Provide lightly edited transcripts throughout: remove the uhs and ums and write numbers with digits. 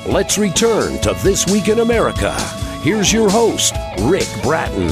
Let's return to This Week in America. Here's your host, Rick Bratton.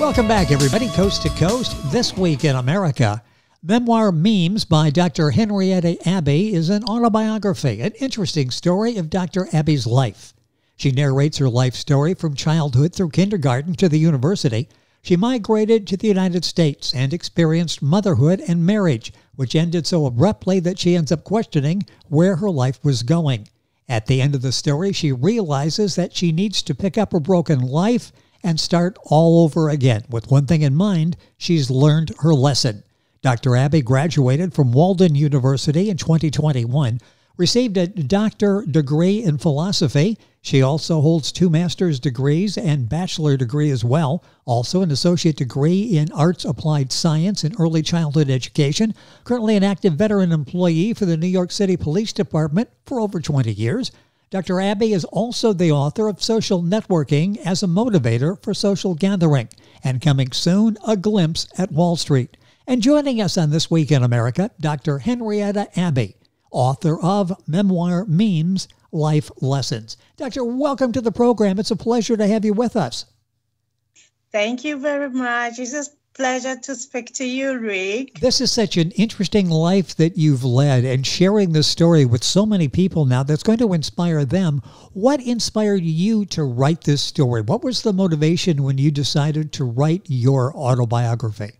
Welcome back, everybody, coast to coast. This Week in America. Memoir Memes by Dr. Henrietta Abbey is an autobiography, an interesting story of Dr. Abbey's life. She narrates her life story from childhood through kindergarten to the university. She migrated to the United States and experienced motherhood and marriage, which ended so abruptly that she ends up questioning where her life was going. At the end of the story, she realizes that she needs to pick up her broken life and start all over again. With one thing in mind, she's learned her lesson. Dr. Abbey graduated from Walden University in 2021, received a doctor degree in philosophy. She also holds 2 master's degrees and bachelor degree as well, also an associate degree in arts applied science and early childhood education, currently an active veteran employee for the New York City Police Department for over 20 years. Dr. Abbey is also the author of Social Networking as a Motivator for Social Gathering, and coming soon, A Glimpse at Wall Street. And joining us on This Week in America, Dr. Henrietta Abbey, author of Memoir Memes, Life Lessons. Doctor, welcome to the program. It's a pleasure to have you with us. Thank you very much. It's a pleasure to speak to you, Rick. This is such an interesting life that you've led, and sharing this story with so many people now that's going to inspire them. What inspired you to write this story? What was the motivation when you decided to write your autobiography?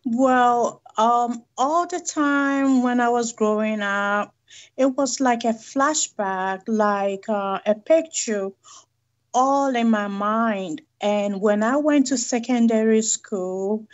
Well, all the time when I was growing up, it was like a flashback, like a picture all in my mind. And when I went to secondary school,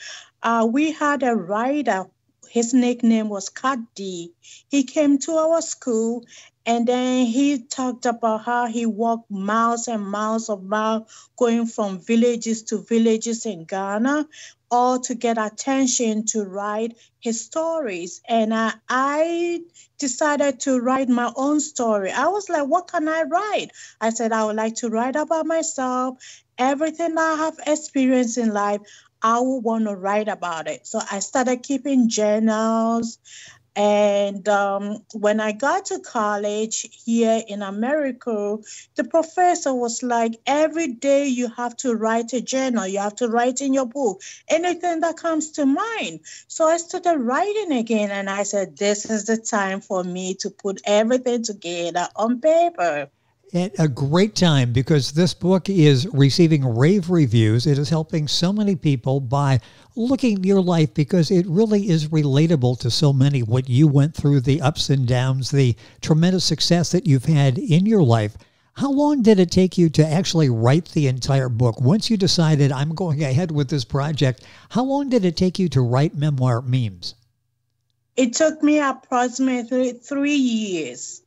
we had a writer. His nickname was Cat D. He came to our school, and then he talked about how he walked miles and miles of miles going from villages to villages in Ghana, all to get attention to write his stories. And I decided to write my own story. I was like, what can I write? I said, I would like to write about myself. Everything I have experienced in life, I would want to write about it. So I started keeping journals. And when I got to college here in America, the professor was like, every day you have to write a journal. You have to write in your book, anything that comes to mind. So I started writing again, and I said, this is the time for me to put everything together on paper. At a great time, because this book is receiving rave reviews. It is helping so many people by looking at your life, because it really is relatable to so many, what you went through, the ups and downs, the tremendous success that you've had in your life. How long did it take you to actually write the entire book? Once you decided, I'm going ahead with this project, how long did it take you to write Memoir Memes? It took me approximately 3 years.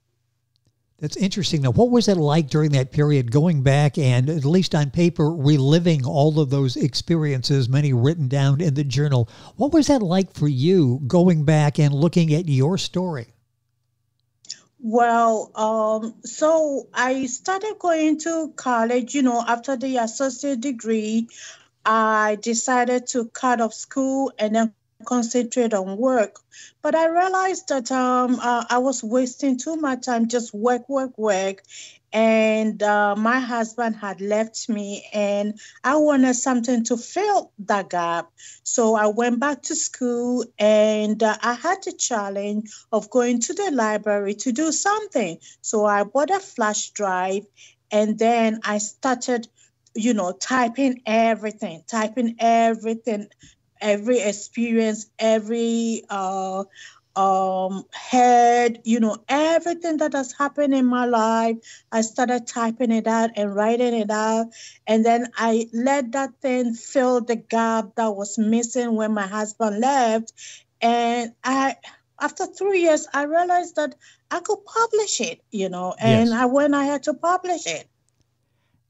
That's interesting. Now, what was it like during that period, going back and, at least on paper, reliving all of those experiences, many written down in the journal? What was that like for you, going back and looking at your story? Well, so I started going to college, after the associate degree. I decided to cut off school and then concentrate on work. But I realized that I was wasting too much time, just work. And my husband had left me, and I wanted something to fill that gap. So I went back to school, and I had the challenge of going to the library to do something. So I bought a flash drive, and then I started, typing everything, every experience, every head, everything that has happened in my life. I started typing it out and writing it out. And then I let that thing fill the gap that was missing when my husband left. And after 3 years, I realized that I could publish it, and yes. I went ahead to publish it.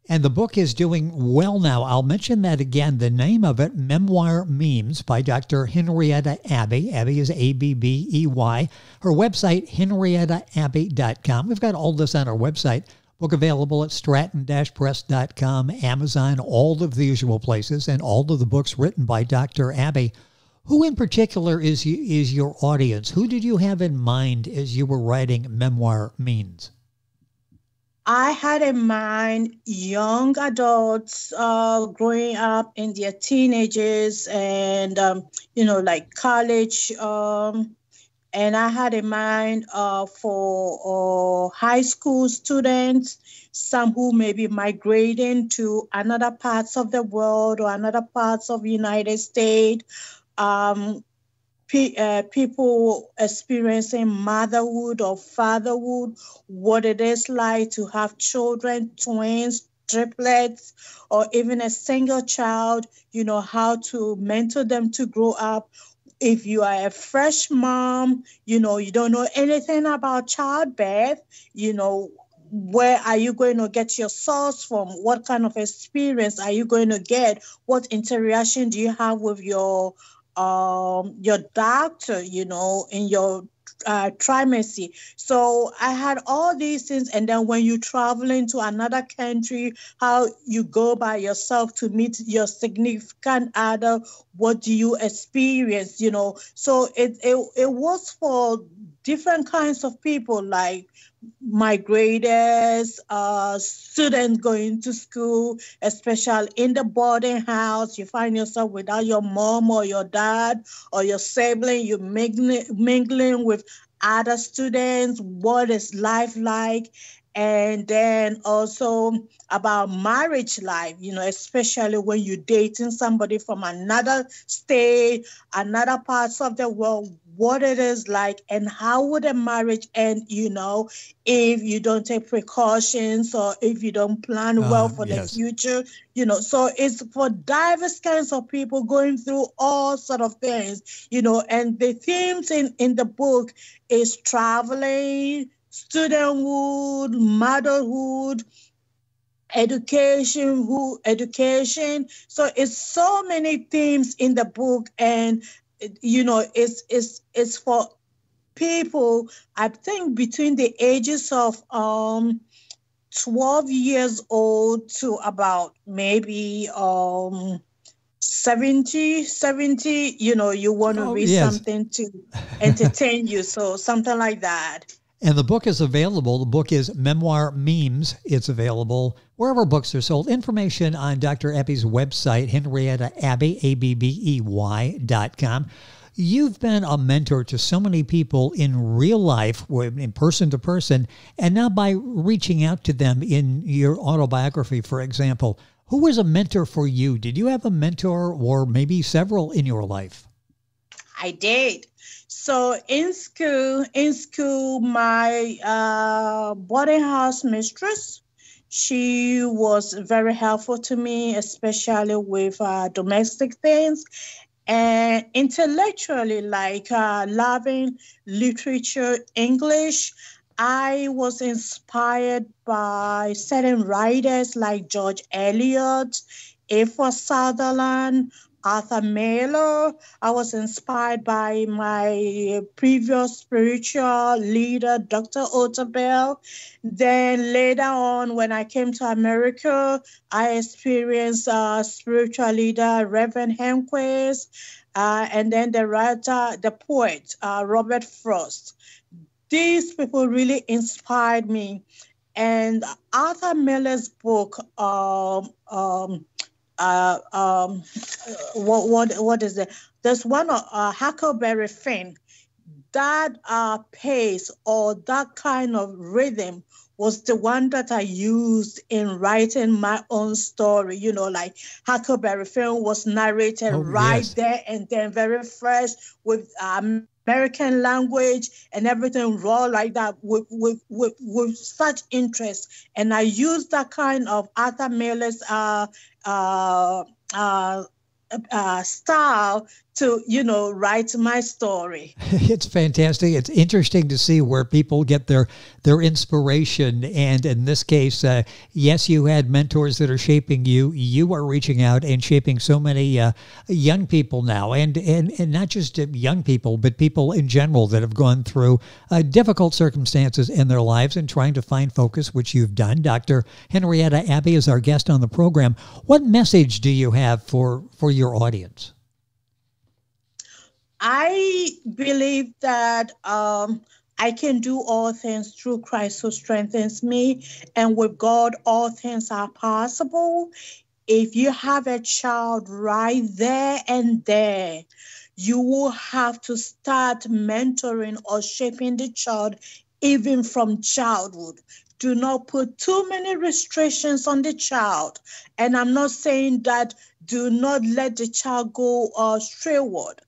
And the book is doing well now. I'll mention that again. The name of it, Memoir Memes by Dr. Henrietta Abbey. Abbey is A-B-B-E-Y. Her website, henriettaabbey.com. We've got all this on our website. Book available at stratton-press.com, Amazon, all of the usual places, and all of the books written by Dr. Abbey. Who in particular is your audience? Who did you have in mind as you were writing Memoir Means? I had in mind young adults growing up in their teenagers and, like college. And I had in mind for high school students, some who may be migrating to another parts of the world or another parts of the United States. Um, People experiencing motherhood or fatherhood, what it is like to have children, twins, triplets, or even a single child, how to mentor them to grow up. If you are a fresh mom, you don't know anything about childbirth, where are you going to get your source from? What kind of experience are you going to get? What interaction do you have with your doctor, in your trimester? So I had all these things. And then when you travel into another country, how you go by yourself to meet your significant other, what do you experience, So it was for different kinds of people, like migrators, students going to school, especially in the boarding house. You find yourself without your mom or your dad or your sibling. You're mingling with other students. What is life like? And then also about marriage life, especially when you're dating somebody from another state, another parts of the world, what it is like, and how would a marriage end, if you don't take precautions or if you don't plan well for the future, So it's for diverse kinds of people going through all sort of things, and the themes in the book is traveling, studenthood, motherhood, education. So it's so many themes in the book, and it's for people, I think, between the ages of 12 years old to about maybe 70, you want to read something to entertain you. So something like that. And the book is available. The book is Memoir Memes. It's available wherever books are sold. Information on Dr. Abbey's website, Henrietta Abbey, ABBEY.com. You've been a mentor to so many people in real life, in person to person, and now by reaching out to them in your autobiography, for example. Who was a mentor for you? Did you have a mentor or maybe several in your life? I did. So in school, my boarding house mistress, she was very helpful to me, especially with domestic things. And intellectually, like loving literature, English, I was inspired by certain writers like George Eliot, A.For Sutherland, Arthur Miller. I was inspired by my previous spiritual leader, Dr. Otabel. Then later on, when I came to America, I experienced spiritual leader, Reverend Henquist, and then the writer, the poet, Robert Frost. These people really inspired me. And Arthur Miller's book, what is it? There's one, Huckleberry Finn. That pace or that kind of rhythm was the one that I used in writing my own story. Like Huckleberry Finn was narrated there and then very fresh with American language and everything raw like that with such interest. And I used that kind of Arthur Miller's style to, write my story. It's fantastic. It's interesting to see where people get their inspiration. And in this case, yes, you had mentors that are shaping you. You are reaching out and shaping so many young people now. And not just young people, but people in general that have gone through difficult circumstances in their lives and trying to find focus, which you've done. Dr. Henrietta Abbey is our guest on the program. What message do you have for your audience? I believe that I can do all things through Christ who strengthens me. And with God, all things are possible. If you have a child right there and there, you will have to start mentoring or shaping the child even from childhood. Do not put too many restrictions on the child. And I'm not saying that do not let the child go straightward,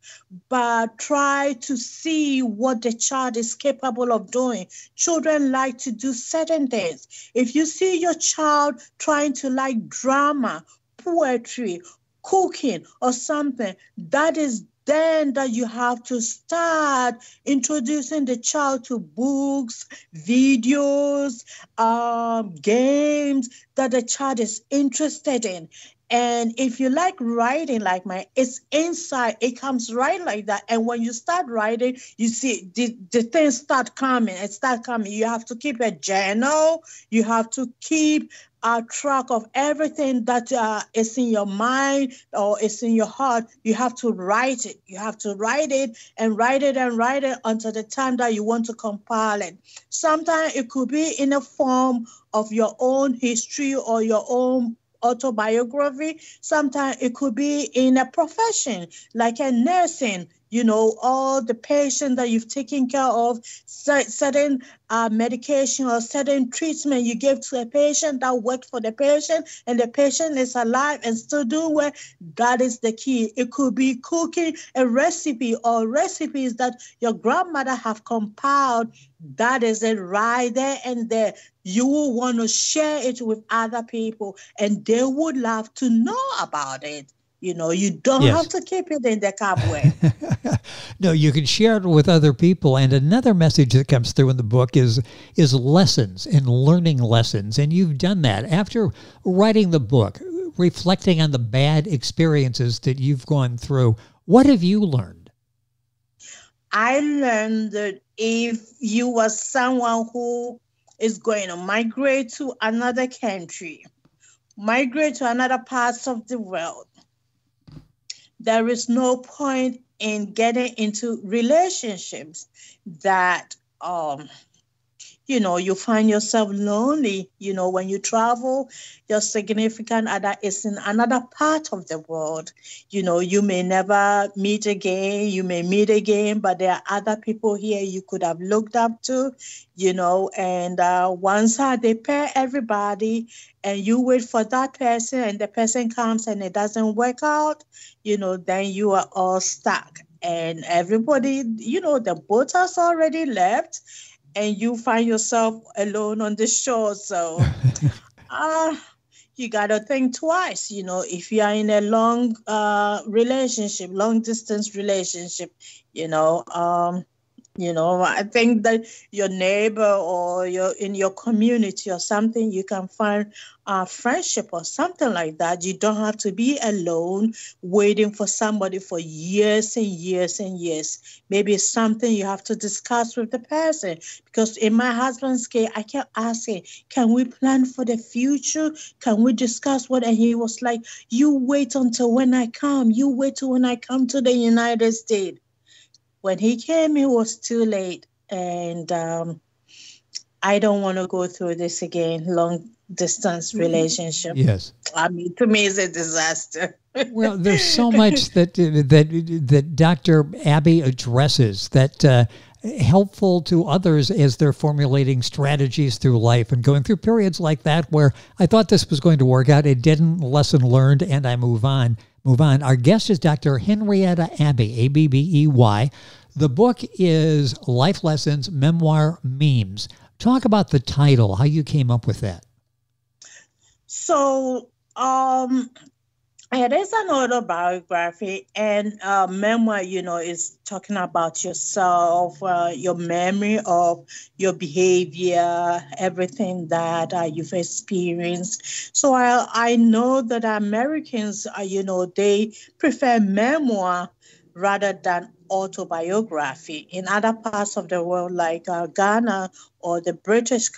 but try to see what the child is capable of doing. Children like to do certain things. If you see your child trying to like drama, poetry, cooking, or something, that is then that you have to start introducing the child to books, videos, games that the child is interested in. And if you like writing like mine, it's inside. It comes right like that. And when you start writing, you see the things start coming. It start coming. You have to keep a journal. You have to keep a track of everything that is in your mind or is in your heart. You have to write it. You have to write it and write it and write it until the time that you want to compile it. Sometimes it could be in a form of your own history or your own autobiography. Sometimes it could be in a profession like a nursing, all the patients that you've taken care of, certain medication or certain treatment you gave to a patient that worked for the patient and the patient is alive and still doing well. That is the key. It could be cooking a recipe or recipes that your grandmother have compiled. That is it right there and there. You will want to share it with other people and they would love to know about it. You don't have to keep it in the cupboard. No, you can share it with other people. And another message that comes through in the book is lessons and learning lessons. And you've done that. After writing the book, reflecting on the bad experiences that you've gone through, what have you learned? I learned that if you were someone who is going to migrate to another country, migrate to another parts of the world, there is no point in getting into relationships that you find yourself lonely. When you travel, your significant other is in another part of the world. You may never meet again. You may meet again, but there are other people here you could have looked up to, and once they pair everybody and you wait for that person and the person comes and it doesn't work out, then you are all stuck. And everybody, the boat has already left and you find yourself alone on the shore. So you got to think twice, if you are in a long relationship, long distance relationship, I think that your neighbor or in your community or something, you can find a friendship or something like that. You don't have to be alone waiting for somebody for years and years and years. Maybe it's something you have to discuss with the person. Because in my husband's case, I kept asking, can we plan for the future? Can we discuss what? And he was like, you wait until when I come. You wait till when I come to the United States. When he came, it was too late. And I don't want to go through this again, long distance relationship. Yes. I mean, to me, it's a disaster. Well, there's so much that Dr. Abbey addresses that helpful to others as they're formulating strategies through life and going through periods like that where I thought this was going to work out. It didn't, lesson learned, and I move on. Our guest is Dr. Henrietta Abbey, A-B-B-E-Y. The book is Life Lessons, Memoir, Memes. Talk about the title, how you came up with that. So, it is an autobiography, and memoir, is talking about yourself, your memory of your behavior, everything that you've experienced. So I know that Americans, they prefer memoir rather than autobiography. In other parts of the world, like Ghana or the British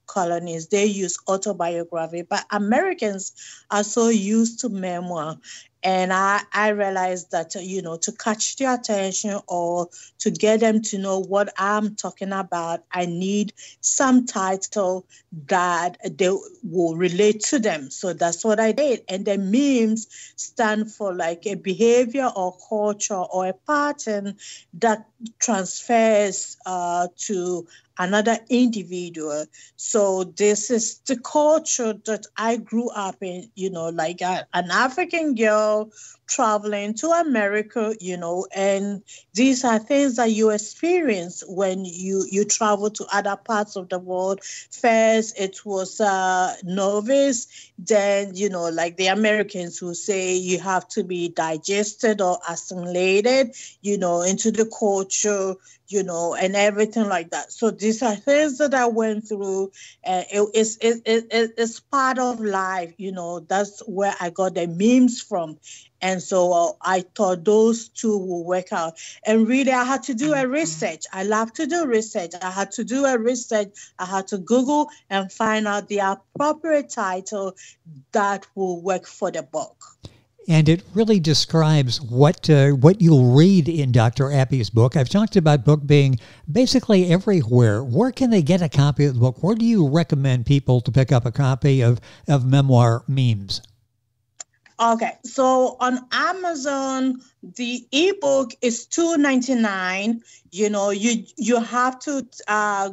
colonies, they use autobiography, but Americans are so used to memoir. And I realized that, to catch their attention or to get them to know what I'm talking about, I need some title that they will relate to them. So that's what I did. And the memes stand for like a behavior or culture or a pattern that transfers to another individual. So this is the culture that I grew up in, like an African girl traveling to America, and these are things that you experience when you travel to other parts of the world. First, it was novice, then, like the Americans who say you have to be digested or assimilated, into the culture, and everything like that. So these are things that I went through. It's part of life, that's where I got the memes from. And so I thought those two will work out. And really, I had to do a research. I love to do research. I had to do a research. I had to Google and find out the appropriate title that will work for the book. And it really describes what you'll read in Dr. Abbey's book. I've talked about book being basically everywhere. Where can they get a copy of the book? Where do you recommend people to pick up a copy of Memoir Memes? Okay, so on Amazon, the ebook is $2.99. You have to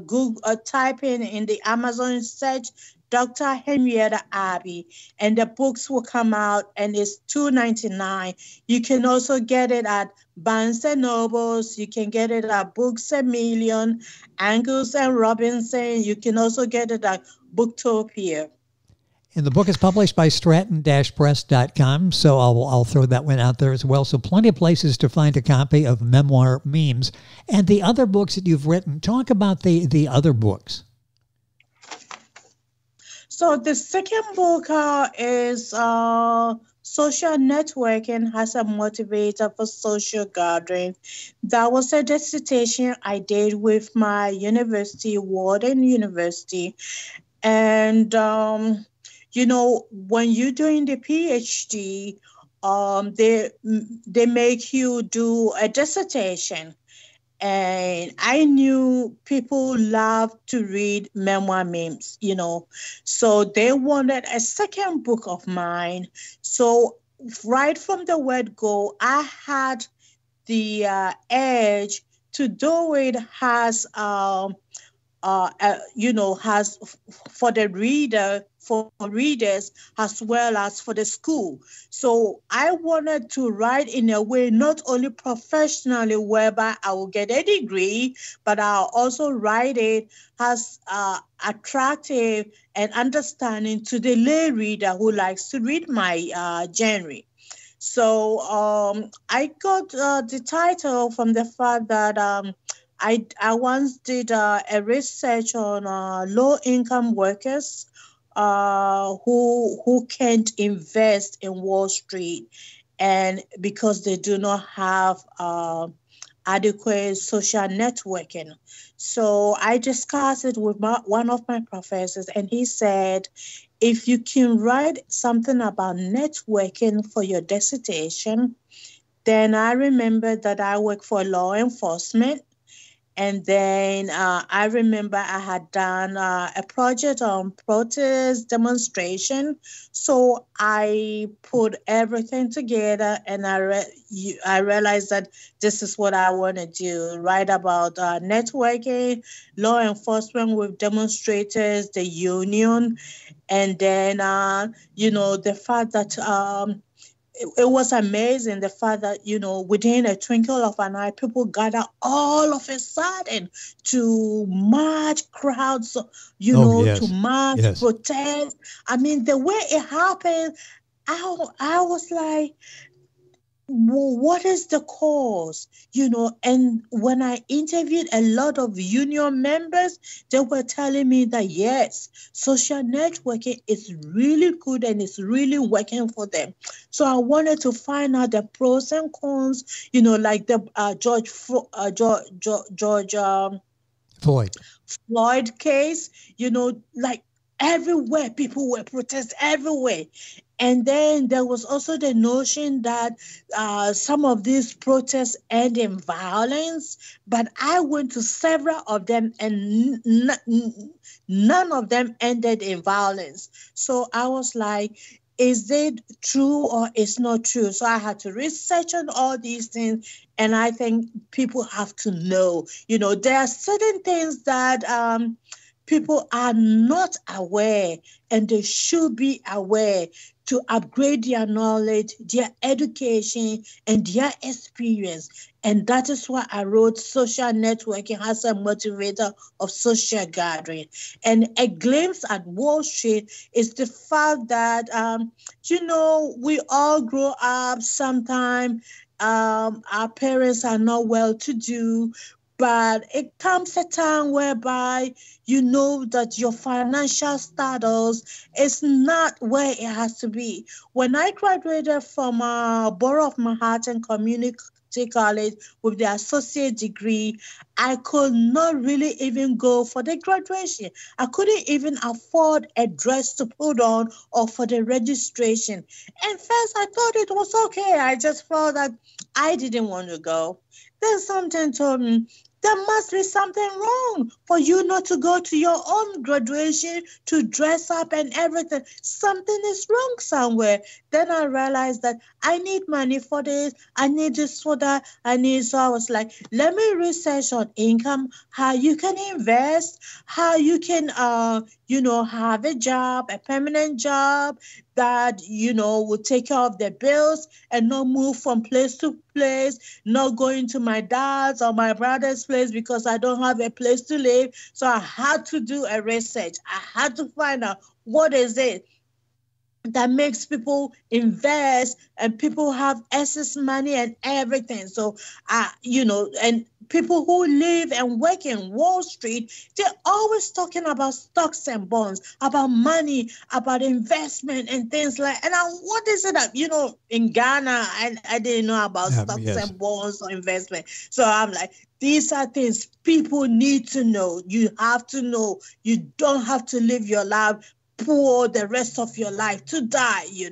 Google type in the Amazon search Dr. Henrietta Abbey, and the books will come out, and it's $2.99. You can also get it at Barnes and Nobles. You can get it at Books A Million, Angus and Robinson. You can also get it at Booktopia. And the book is published by Stratton-Press.com, so I'll throw that one out there as well. So plenty of places to find a copy of Memoir Memes. And the other books that you've written, talk about the other books. So the second book is Social Networking as a Motivator for Social Gathering. That was a dissertation I did with my university, Warden University. And when you're doing the PhD, they make you do a dissertation. And I knew people love to read memoir memes, so they wanted a second book of mine. So right from the word go, I had the edge to do it as has for the reader, for readers, as well as for the school. So I wanted to write in a way not only professionally whereby I will get a degree, but I'll also write it as attractive and understanding to the lay reader who likes to read my genre. So I got the title from the fact that I once did a research on low-income workers who can't invest in Wall Street, and because they do not have adequate social networking. So I discussed it with one of my professors, and he said, if you can write something about networking for your dissertation, then I remember that I work for law enforcement. And then I remember I had done a project on protest demonstration. So I put everything together, and I realized that this is what I want to do, write about networking, law enforcement with demonstrators, the union, and then, the fact that it was amazing, the fact that, within a twinkle of an eye, people gather all of a sudden to march, crowds, to march, yes. protest. I mean, the way it happened, I was like, what is the cause? And when I interviewed a lot of union members, they were telling me that yes, social networking is really good and it's really working for them. So I wanted to find out the pros and cons, like the George Floyd case, like everywhere people were protesting everywhere. And then there was also the notion that some of these protests end in violence, but I went to several of them and none of them ended in violence. So I was like, is it true or it's not true? So I had to research on all these things, and I think people have to know. There are certain things that people are not aware, and they should be aware to upgrade their knowledge, their education, and their experience. And that is why I wrote Social Networking as a Motivator of Social Gathering. And a glimpse at Wall Street is the fact that, we all grow up sometime. Our parents are not well to do, but it comes a time whereby you know that your financial status is not where it has to be. When I graduated from Borough of Manhattan Community College with the associate degree, I could not really even go for the graduation. I couldn't even afford a dress to put on or for the registration. And first, I thought it was okay. I just felt that I didn't want to go. Then something told me, there must be something wrong for you not to go to your own graduation to dress up and everything. Something is wrong somewhere. Then I realized that I need money for this. I need this for that. So I was like, let me research on income, how you can invest, how you can, have a job, a permanent job that, will take care of the bills and not move from place to place, not going to my dad's or my brother's place because I don't have a place to live. So I had to do a research. I had to find out what is it that makes people invest and people have excess money and everything. So, and people who live and work in Wall Street, they're always talking about stocks and bonds, about money, about investment and things like, and what is it that, in Ghana, I didn't know about stocks and bonds or investment. So I'm like, these are things people need to know. You have to know. You don't have to live your life poor the rest of your life to die. You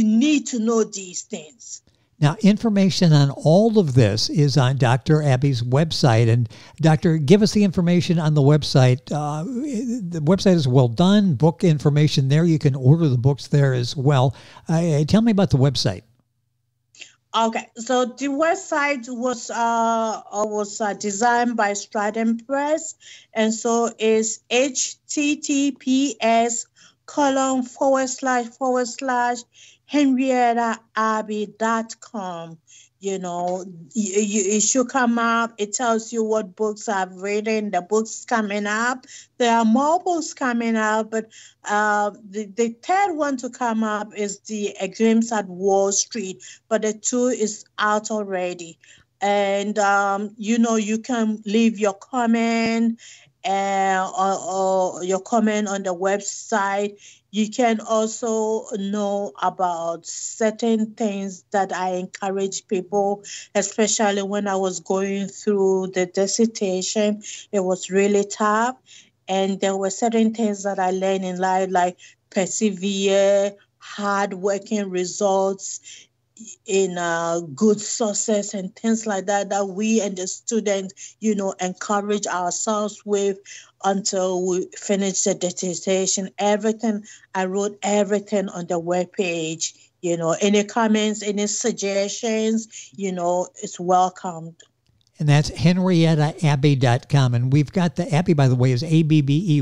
need to know these things. Now, information on all of this is on Dr. Abbey's website. And Doctor, give us the information on the website. The website is well done. Book information there. You can order the books there as well. Tell me about the website. Okay, so the website was designed by Stratton Press, and so it's https://henriettaabbey.com. It should come up. It tells you what books I've written, the books coming up. There are more books coming up, but the third one to come up is the A Glimpse at Wall Street, but the 2 is out already. And, you can leave your comment or your comment on the website. You can also know about certain things that I encourage people, especially when I was going through the dissertation. It was really tough. And there were certain things that I learned in life, like persevere, hard-working results, in good success and things like that we and the students, encourage ourselves with until we finish the dissertation. Everything, I wrote everything on the webpage. Any comments, any suggestions, it's welcomed. And that's HenriettaAbbey.com. And we've got the Abbey, by the way, is Abbey.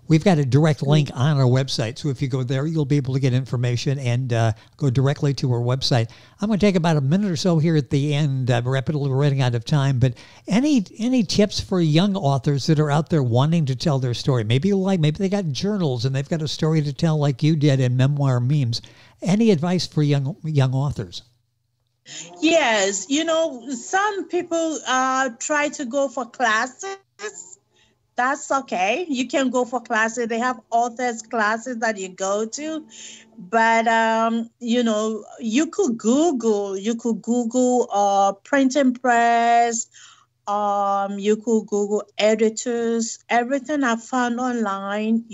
We've got a direct link on our website. So if you go there, you'll be able to get information and go directly to our website. I'm going to take about a minute or so here at the end. Rapidly, we're running out of time. But any tips for young authors that are out there wanting to tell their story? Maybe they got journals and they've got a story to tell like you did in Memoir Memes. Any advice for young authors? Yes, some people try to go for classes. That's okay. You can go for classes. They have authors classes that you go to. But, you could Google printing press, You could Google editors, everything I found online,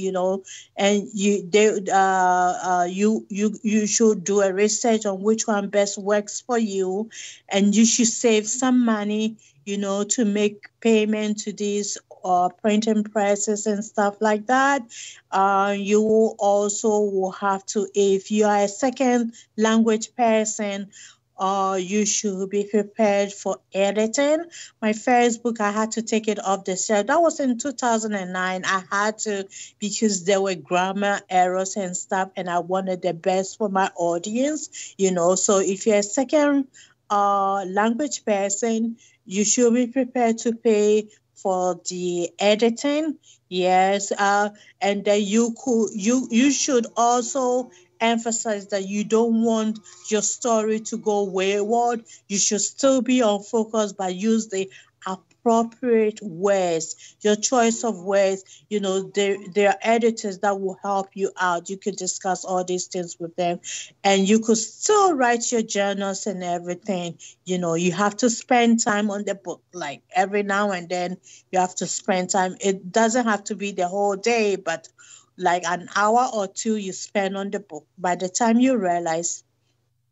and you should do a research on which one best works for you, and you should save some money, to make payment to these printing presses and stuff like that. You will have to, if you are a second language person, you should be prepared for editing. My first book, I had to take it off the shelf. That was in 2009. I had to, because there were grammar errors and stuff, and I wanted the best for my audience, So if you're a second language person, you should be prepared to pay for the editing. Yes, and then you should also emphasize that you don't want your story to go wayward. You should still be on focus, but use the appropriate words, your choice of words. There are editors that will help you out. You could discuss all these things with them, and you could still write your journals and everything. You have to spend time on the book, like every now and then you have to spend time. It doesn't have to be the whole day, but like an hour or two you spend on the book. By the time you realize,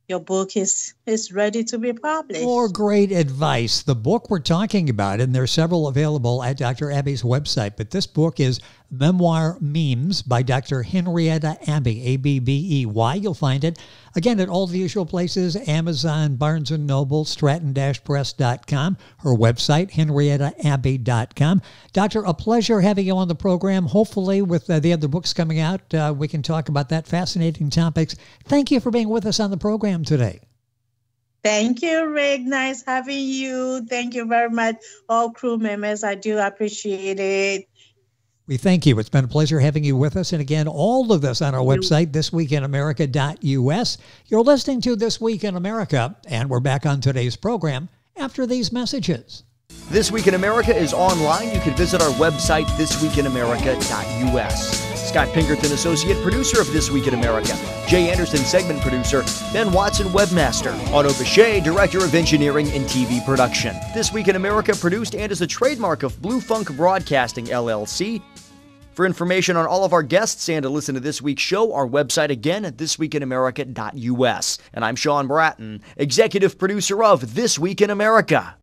your book is ready to be published. More great advice. The book we're talking about, and there's several available at Dr. Abbey's website, but this book is Memoir Memes by Dr. Henrietta Abbey, Abbey. You'll find it, again, at all the usual places, Amazon, Barnes & Noble, stratton-press.com, her website, henriettaabbey.com. Doctor, a pleasure having you on the program. Hopefully, with the other books coming out, we can talk about that fascinating topics. Thank you for being with us on the program today. Thank you, Rick. Nice having you. Thank you very much, all crew members. I do appreciate it. We thank you. It's been a pleasure having you with us. And again, all of this on our website, thisweekinamerica.us. You're listening to This Week in America, and we're back on today's program after these messages. This Week in America is online. You can visit our website, thisweekinamerica.us. Scott Pinkerton, Associate Producer of This Week in America. Jay Anderson, Segment Producer. Ben Watson, Webmaster. Otto Bechet, Director of Engineering and TV Production. This Week in America produced and is a trademark of Blue Funk Broadcasting, LLC. For information on all of our guests and to listen to this week's show, our website again at thisweekinamerica.us. And I'm Sean Bratton, Executive Producer of This Week in America.